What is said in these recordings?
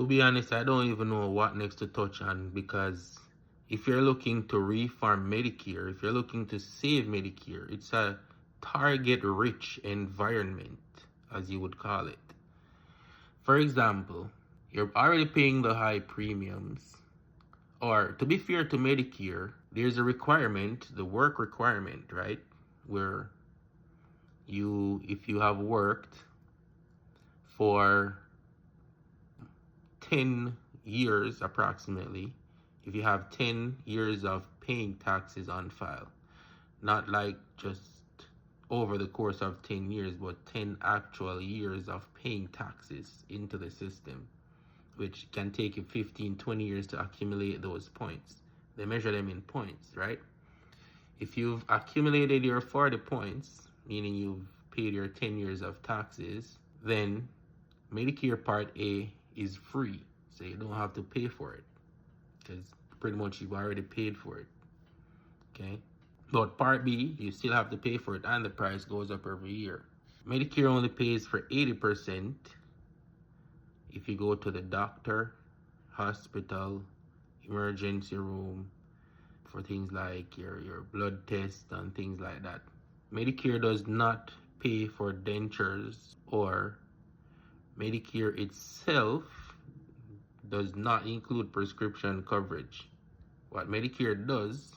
To be honest, I don't even know what next to touch on, because if you're looking to reform Medicare, if you're looking to save Medicare, it's a target-rich environment, as you would call it. For example, you're already paying the high premiums, or to be fair to Medicare, there's a requirement, the work requirement, right? Where if you have worked for 10 years approximately, if you have 10 years of paying taxes on file, not like just over the course of 10 years, but 10 actual years of paying taxes into the system, which can take you 15, 20 years to accumulate those points. They measure them in points, right? If you've accumulated your 40 points, meaning you've paid your 10 years of taxes, then Medicare Part A is free. So you don't have to pay for it, because pretty much you've already paid for it, okay? But Part B, you still have to pay for it, and the price goes up every year. Medicare only pays for 80% if you go to the doctor, hospital, emergency room, for things like your blood test and things like that. Medicare does not pay for dentures, or Medicare itself does not include prescription coverage. What Medicare does,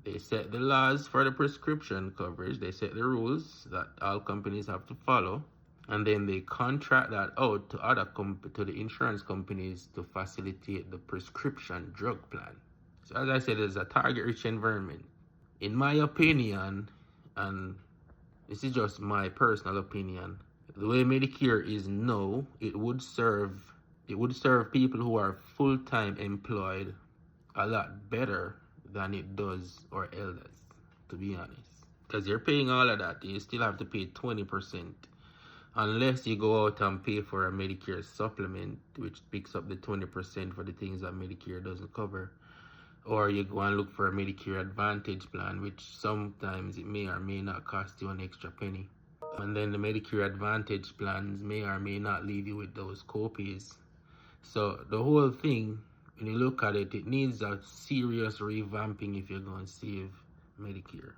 they set the laws for the prescription coverage, they set the rules that all companies have to follow, and then they contract that out to the insurance companies to facilitate the prescription drug plan. So as I said, it's a target-rich environment. In my opinion, and this is just my personal opinion, the way Medicare is now, it would serve people who are full-time employed a lot better than it does our elders, to be honest. Because you're paying all of that, you still have to pay 20%. Unless you go out and pay for a Medicare supplement, which picks up the 20% for the things that Medicare doesn't cover. Or you go and look for a Medicare Advantage plan, which sometimes it may or may not cost you an extra penny. And then the Medicare Advantage plans may or may not leave you with those copays. So the whole thing, when you look at it, it needs a serious revamping if you're going to save Medicare.